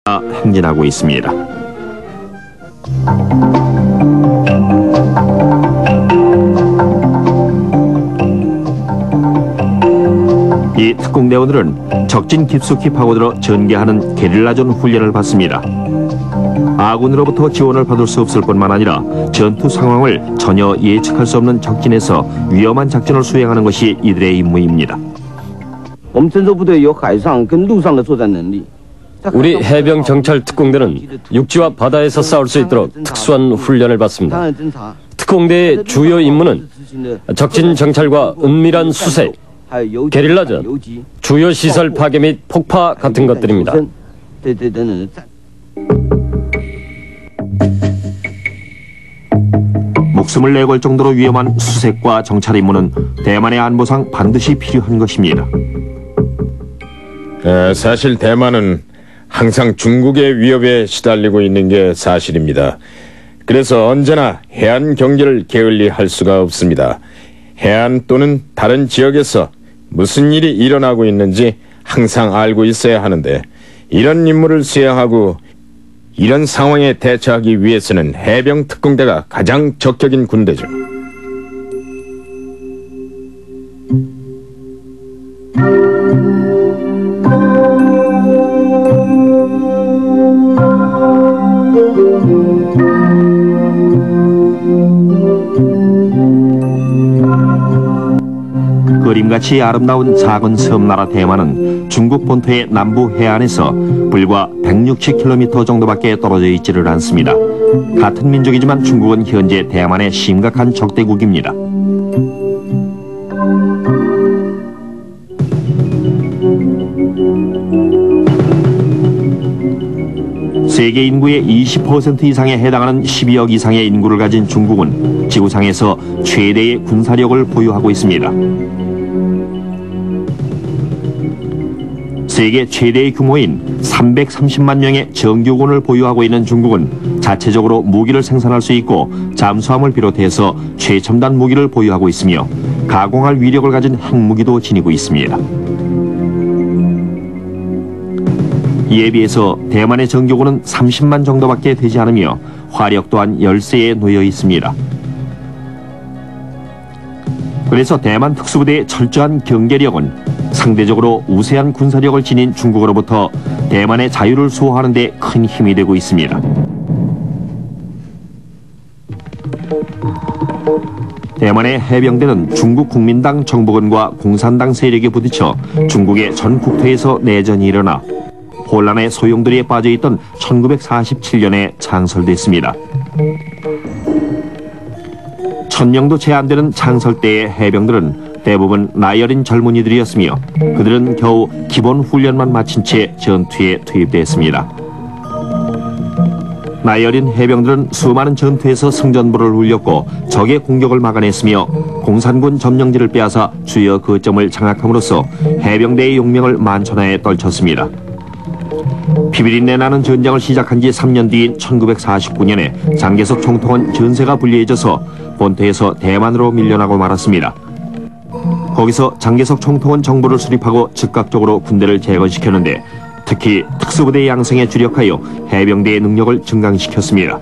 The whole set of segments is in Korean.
행진하고 있습니다. 이 특공대원들은 적진 깊숙이 파고들어 전개하는 게릴라전 훈련을 받습니다. 아군으로부터 지원을 받을 수 없을 뿐만 아니라 전투 상황을 전혀 예측할 수 없는 적진에서 위험한 작전을 수행하는 것이 이들의 임무입니다. 우리 해병 정찰 특공대는 육지와 바다에서 싸울 수 있도록 특수한 훈련을 받습니다. 특공대의 주요 임무는 적진 정찰과 은밀한 수색, 게릴라전, 주요 시설 파괴 및 폭파 같은 것들입니다. 목숨을 내걸 정도로 위험한 수색과 정찰 임무는 대만의 안보상 반드시 필요한 것입니다. 사실 대만은 항상 중국의 위협에 시달리고 있는 게 사실입니다. 그래서 언제나 해안 경계를 게을리할 수가 없습니다. 해안 또는 다른 지역에서 무슨 일이 일어나고 있는지 항상 알고 있어야 하는데, 이런 임무를 수행하고 이런 상황에 대처하기 위해서는 해병 특공대가 가장 적격인 군대죠. 그림같이 아름다운 작은 섬나라 대만은 중국 본토의 남부 해안에서 불과 160km 정도밖에 떨어져 있지를 않습니다. 같은 민족이지만 중국은 현재 대만의 심각한 적대국입니다. 세계 인구의 20% 이상에 해당하는 12억 이상의 인구를 가진 중국은 지구상에서 최대의 군사력을 보유하고 있습니다. 세계 최대의 규모인 330만 명의 정규군을 보유하고 있는 중국은 자체적으로 무기를 생산할 수 있고 잠수함을 비롯해서 최첨단 무기를 보유하고 있으며 가공할 위력을 가진 핵무기도 지니고 있습니다. 이에 비해서 대만의 정규군은 30만 정도밖에 되지 않으며 화력 또한 열세에 놓여 있습니다. 그래서 대만 특수부대의 철저한 경계력은 상대적으로 우세한 군사력을 지닌 중국으로부터 대만의 자유를 수호하는 데 큰 힘이 되고 있습니다. 대만의 해병대는 중국 국민당 정부군과 공산당 세력에 부딪혀 중국의 전 국토에서 내전이 일어나 혼란의 소용돌이에 빠져있던 1947년에 창설됐습니다. 1000명도 채 안 되는 창설 때의 해병들은 대부분 나이 어린 젊은이들이었으며 그들은 겨우 기본 훈련만 마친 채 전투에 투입됐습니다. 나이 어린 해병들은 수많은 전투에서 승전보를 울렸고 적의 공격을 막아냈으며 공산군 점령지를 빼앗아 주요 거점을 장악함으로써 해병대의 용명을 만천하에 떨쳤습니다. 피비린내 나는 전쟁을 시작한 지 3년 뒤인 1949년에 장개석 총통은 전세가 불리해져서 본토에서 대만으로 밀려나고 말았습니다. 거기서 장개석 총통은 정부를 수립하고 즉각적으로 군대를 재건시켰는데 특히 특수부대 양성에 주력하여 해병대의 능력을 증강시켰습니다.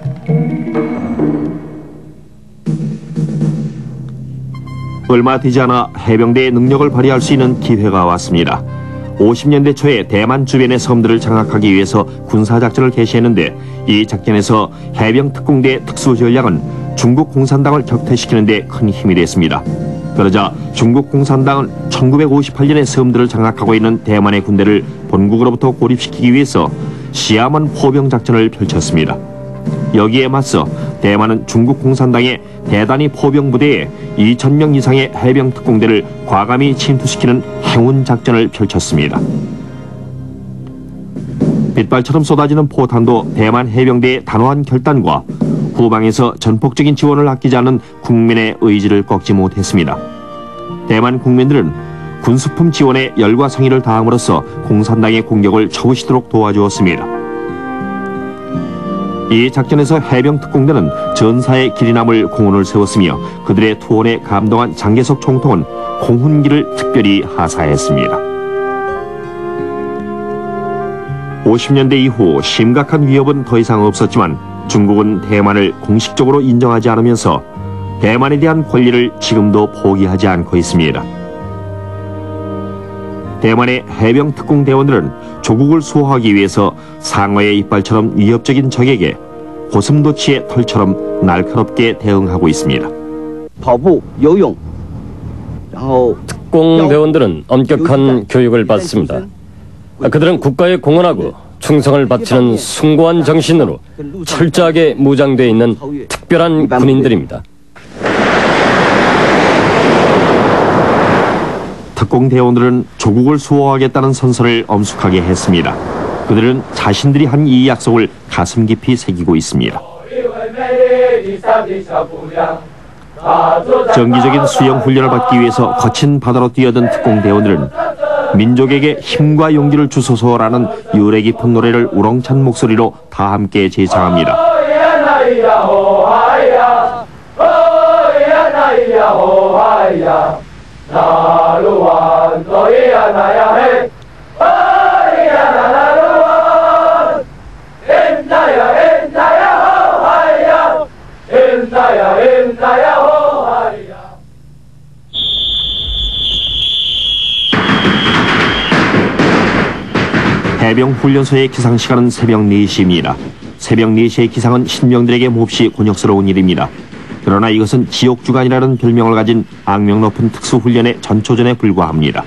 얼마 되지 않아 해병대의 능력을 발휘할 수 있는 기회가 왔습니다. 50년대 초에 대만 주변의 섬들을 장악하기 위해서 군사작전을 개시했는데 이 작전에서 해병 특공대 특수 전략은 중국 공산당을 격퇴시키는 데 큰 힘이 됐습니다. 그러자 중국 공산당은 1958년에 섬들을 장악하고 있는 대만의 군대를 본국으로부터 고립시키기 위해서 시아먼 포병 작전을 펼쳤습니다. 여기에 맞서 대만은 중국 공산당의 대단위 포병 부대에 2000명 이상의 해병 특공대를 과감히 침투시키는 행운 작전을 펼쳤습니다. 빗발처럼 쏟아지는 포탄도 대만 해병대의 단호한 결단과 후방에서 전폭적인 지원을 아끼지 않은 국민의 의지를 꺾지 못했습니다. 대만 국민들은 군수품 지원에 열과 성의를 다함으로써 공산당의 공격을 처우시도록 도와주었습니다. 이 작전에서 해병 특공대는 전사의 길이 남을 공헌을 세웠으며 그들의 투혼에 감동한 장개석 총통은 공훈기를 특별히 하사했습니다. 50년대 이후 심각한 위협은 더 이상 없었지만 중국은 대만을 공식적으로 인정하지 않으면서 대만에 대한 권리를 지금도 포기하지 않고 있습니다. 대만의 해병 특공 대원들은 조국을 수호하기 위해서 상어의 이빨처럼 위협적인 적에게 고슴도치의 털처럼 날카롭게 대응하고 있습니다. 특공 대원들은 엄격한 교육을 받습니다. 그들은 국가에 공헌하고 충성을 바치는 숭고한 정신으로 철저하게 무장되어 있는 특별한 군인들입니다. 특공 대원들은 조국을 수호하겠다는 선서를 엄숙하게 했습니다. 그들은 자신들이 한 이 약속을 가슴 깊이 새기고 있습니다. 정기적인 수영 훈련을 받기 위해서 거친 바다로 뛰어든 특공 대원들은 민족에게 힘과 용기를 주소서라는 유래 깊은 노래를 우렁찬 목소리로 다 함께 제창합니다. 해병 훈련소의 기상 시간은 새벽 4시입니다. 새벽 4시의 기상은 신병들에게 몹시 곤욕스러운 일입니다. 그러나 이것은 지옥주간이라는 별명을 가진 악명 높은 특수훈련의 전초전에 불과합니다.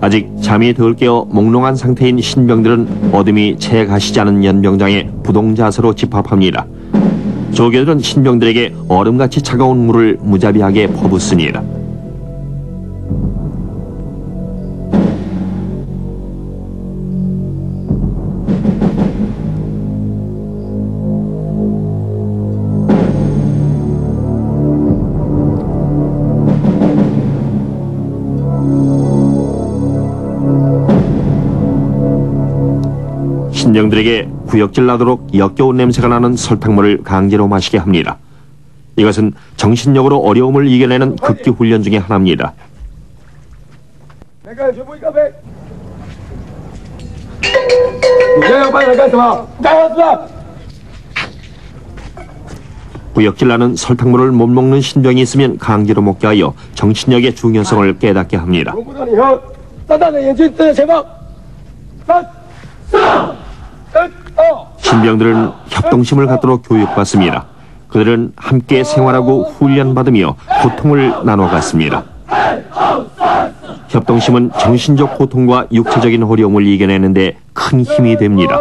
아직 잠이 덜 깨어 몽롱한 상태인 신병들은 어둠이 채 가시지 않은 연병장에 부동자세로 집합합니다. 조교들은 신병들에게 얼음같이 차가운 물을 무자비하게 퍼붓습니다. 신병들에게 구역질 나도록 역겨운 냄새가 나는 설탕물을 강제로 마시게 합니다. 이것은 정신력으로 어려움을 이겨내는 극기 훈련 중의 하나입니다. 구역질 나는 설탕물을 못 먹는 신병이 있으면 강제로 먹게 하여 정신력의 중요성을 깨닫게 합니다. 신병들은 협동심을 갖도록 교육받습니다. 그들은 함께 생활하고 훈련받으며 고통을 나눠갔습니다. 협동심은 정신적 고통과 육체적인 어려움을 이겨내는데 큰 힘이 됩니다.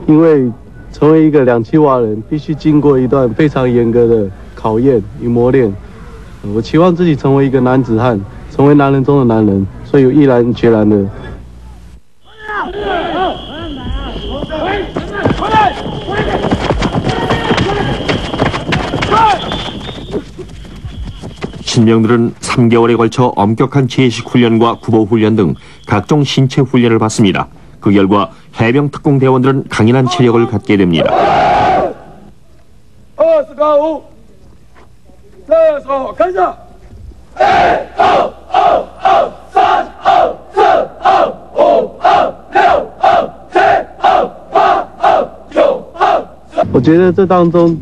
因为成为一个两栖蛙人，必须经过一段非常严格的考验与磨练。我期望自己成为一个男子汉，成为男人中的男人，所以毅然决然的。 신병들은 3개월에 걸쳐 엄격한 제식 훈련과 구보 훈련 등 각종 신체 훈련을 받습니다. 그 결과 해병 특공 대원들은 강인한 체력을 갖게 됩니다.我觉得这当中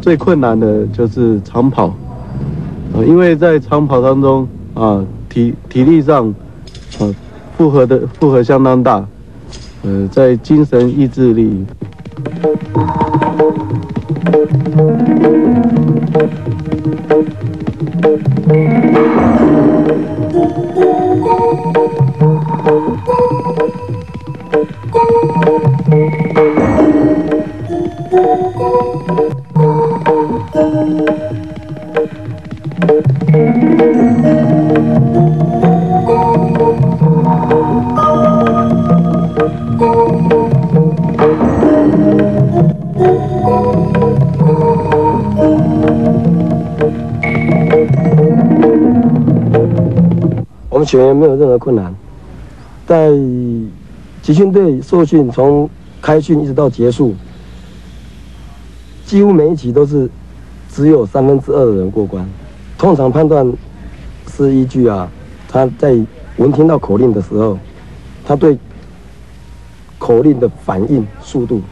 最困难的就是长跑，因为在长跑当中体力上负荷相当大，在精神意志力。 我们学员没有任何困难，在集训队受训从开训一直到结束，几乎每一期都是只有2/3的人过关。通常判断是依据他在闻听到口令的时候，他对口令的反应速度。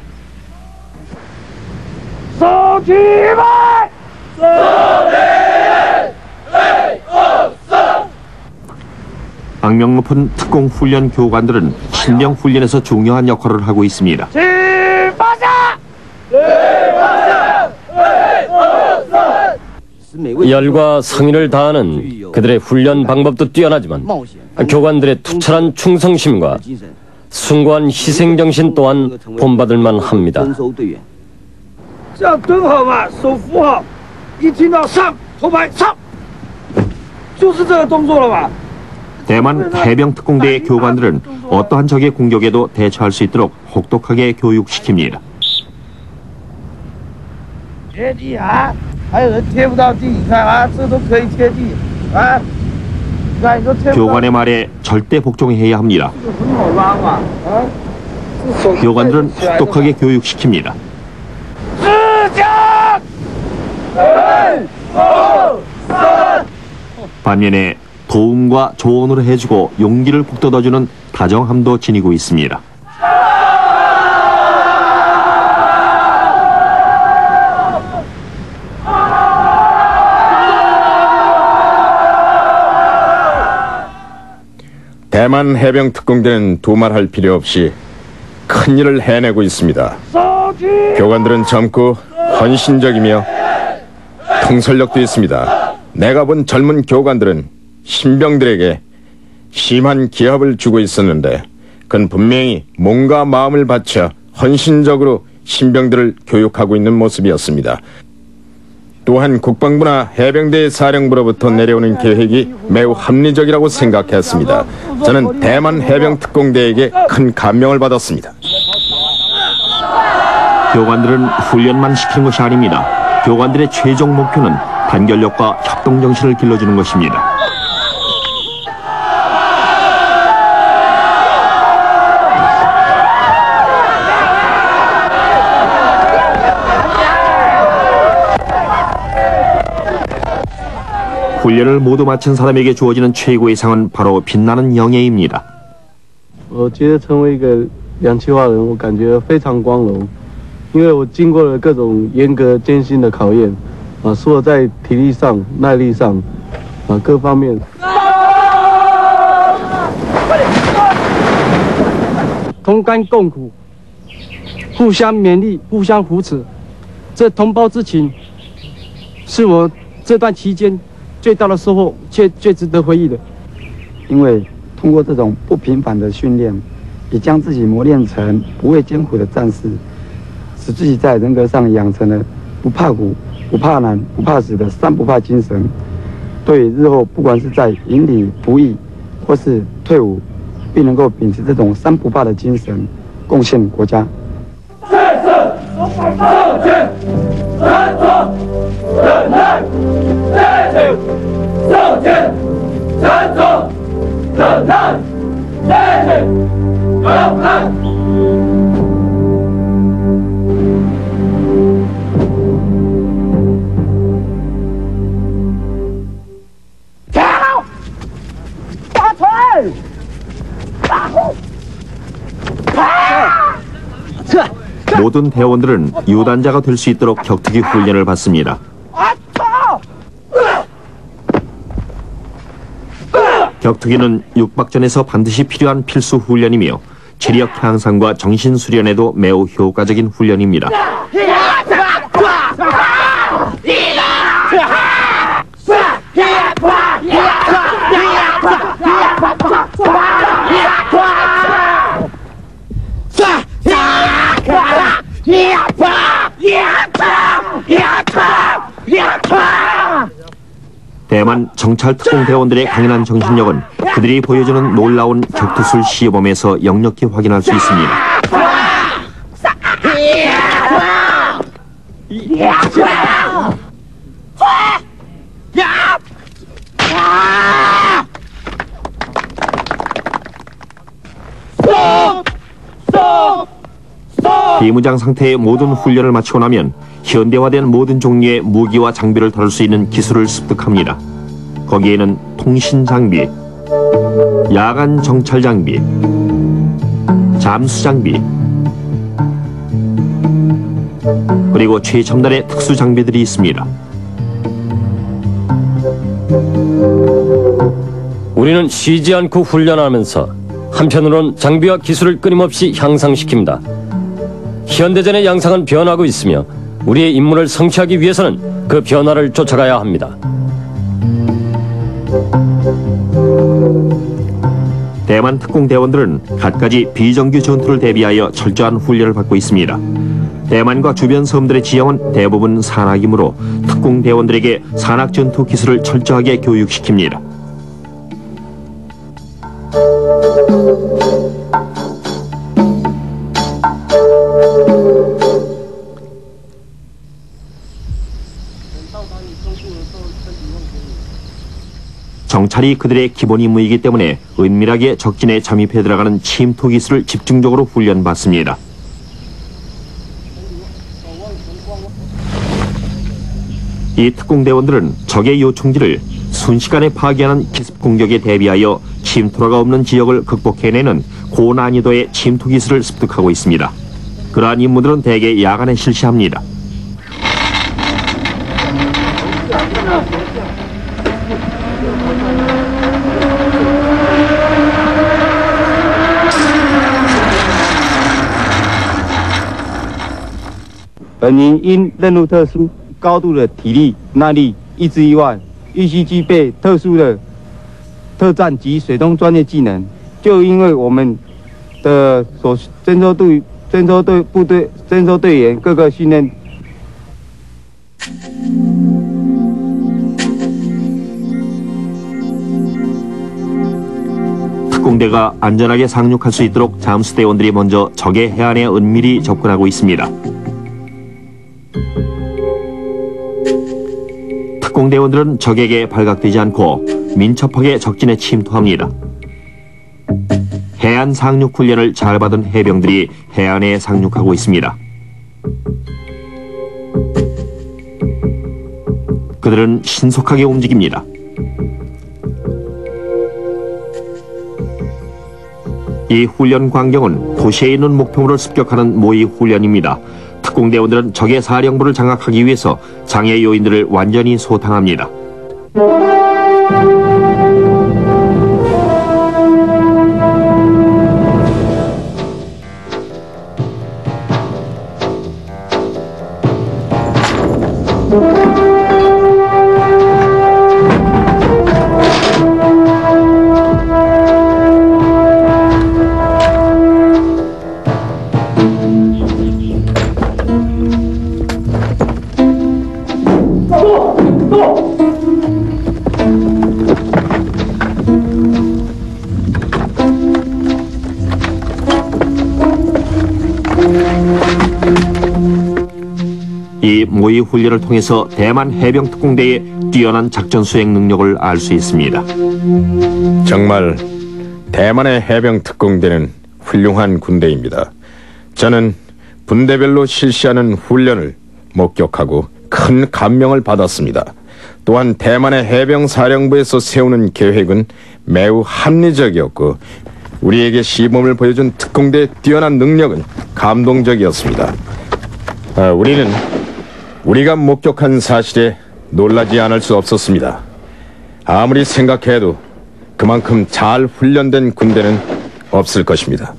收起来！收起来！ 악명 높은 특공 훈련 교관들은 신병 훈련에서 중요한 역할을 하고 있습니다. 열과 성의를 다하는 그들의 훈련 방법도 뛰어나지만 교관들의 투철한 충성심과 숭고한 희생정신 또한 본받을만 합니다. 这样蹲好嘛，手扶好，一听到上，头排上，就是这个动作了吧？ 대만 해병 특공대의 교관들은 어떠한 적의 공격에도 대처할 수 있도록 혹독하게 교육시킵니다. 贴地啊，还有人贴不到地，你看啊，这都可以贴地啊。你看，你说贴不到。 교관의 말에 절대 복종해야 합니다. 很好拉嘛，啊。 교관들은 혹독하게 교육시킵니다. 반면에 도움과 조언을 해주고 용기를 북돋아주는 다정함도 지니고 있습니다. 대만 해병 특공대는 두말할 필요 없이 큰 일을 해내고 있습니다. 교관들은 젊고 헌신적이며 통솔력도 있습니다. 내가 본 젊은 교관들은 신병들에게 심한 기합을 주고 있었는데 그건 분명히 몸과 마음을 바쳐 헌신적으로 신병들을 교육하고 있는 모습이었습니다. 또한 국방부나 해병대 사령부로부터 내려오는 계획이 매우 합리적이라고 생각했습니다. 저는 대만 해병 특공대에게 큰 감명을 받았습니다. 교관들은 훈련만 시키는 것이 아닙니다. 교관들의 최종 목표는 단결력과 협동정신을 길러주는 것입니다. 훈련을 모두 마친 사람에게 주어지는 최고의 상은 바로 빛나는 영예입니다. 我觉得成为一个两栖化人，我感觉非常光荣，因为我经过了各种严格艰辛的考验，除了在体力上、耐力上，各方面。同甘共苦，互相勉励，互相扶持，这同胞之情，是我这段期间 最大的收获，最值得回忆的。因为通过这种不平凡的训练，也将自己磨练成不畏艰苦的战士，使自己在人格上养成了不怕苦、不怕难、不怕死的3不怕精神。对日后不管是在营里服役，或是退伍，必能够秉持这种3不怕的精神，贡献国家。战胜，上前，站着，忍耐。 上前，站着，忍耐，耐心，勇敢。跳，大腿，大后，撤。 모든 대원들은 유단자가 될 수 있도록 격투기 훈련을 받습니다. 격투기는 육박전에서 반드시 필요한 필수 훈련이며 체력 향상과 정신 수련에도 매우 효과적인 훈련입니다. 대만 정찰특공대원들의 강인한 정신력은 그들이 보여주는 놀라운 격투술 시범에서 역력히 확인할 수 있습니다. Stop! 비무장 상태의 모든 훈련을 마치고 나면 현대화된 모든 종류의 무기와 장비를 다룰 수 있는 기술을 습득합니다. 거기에는 통신 장비, 야간 정찰 장비, 잠수 장비, 그리고 최첨단의 특수 장비들이 있습니다. 우리는 쉬지 않고 훈련하면서 한편으론 장비와 기술을 끊임없이 향상시킵니다. 현대전의 양상은 변하고 있으며 우리의 임무를 성취하기 위해서는 그 변화를 쫓아가야 합니다. 대만 특공대원들은 갖가지 비정규 전투를 대비하여 철저한 훈련을 받고 있습니다. 대만과 주변 섬들의 지형은 대부분 산악이므로 특공대원들에게 산악전투 기술을 철저하게 교육시킵니다. 정찰이 그들의 기본 임무이기 때문에 은밀하게 적진에 잠입해 들어가는 침투 기술을 집중적으로 훈련받습니다. 이 특공대원들은 적의 요충지를 순식간에 파괴하는 기습 공격에 대비하여 침투로가 없는 지역을 극복해내는 고난이도의 침투 기술을 습득하고 있습니다. 그러한 임무들은 대개 야간에 실시합니다.本营因任务特殊，高度的体力、耐力、意志以外，必须具备特殊的特战及水中专业技能。就因为我们的征收队员各个训练。 특공대가 안전하게 상륙할 수 있도록 잠수대원들이 먼저 적의 해안에 은밀히 접근하고 있습니다. 특공대원들은 적에게 발각되지 않고 민첩하게 적진에 침투합니다. 해안 상륙 훈련을 잘 받은 해병들이 해안에 상륙하고 있습니다. 그들은 신속하게 움직입니다. 이 훈련 광경은 도시에 있는 목표물을 습격하는 모의 훈련입니다. 특공대원들은 적의 사령부를 장악하기 위해서 장애 요인들을 완전히 소탕합니다. 이 모의 훈련을 통해서 대만 해병 특공대의 뛰어난 작전 수행 능력을 알 수 있습니다. 정말 대만의 해병 특공대는 훌륭한 군대입니다. 저는 분대별로 실시하는 훈련을 목격하고 큰 감명을 받았습니다. 또한 대만의 해병 사령부에서 세우는 계획은 매우 합리적이었고 우리에게 시범을 보여준 특공대의 뛰어난 능력은 감동적이었습니다. 우리는 우리가 목격한 사실에 놀라지 않을 수 없었습니다. 아무리 생각해도 그만큼 잘 훈련된 군대는 없을 것입니다.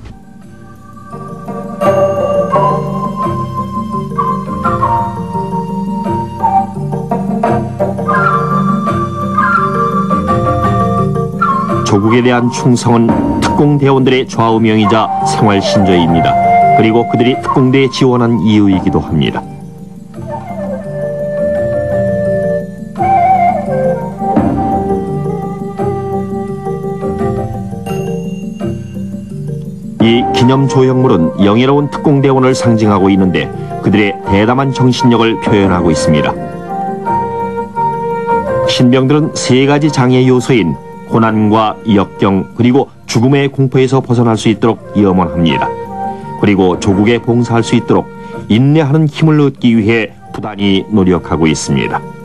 조국에 대한 충성은 특공대원들의 좌우명이자 생활신조입니다. 그리고 그들이 특공대에 지원한 이유이기도 합니다. 이 기념 조형물은 영예로운 특공대원을 상징하고 있는데 그들의 대담한 정신력을 표현하고 있습니다. 신병들은 세 가지 장애 요소인 고난과 역경 그리고 죽음의 공포에서 벗어날 수 있도록 염원합니다. 그리고 조국에 봉사할 수 있도록 인내하는 힘을 얻기 위해 부단히 노력하고 있습니다.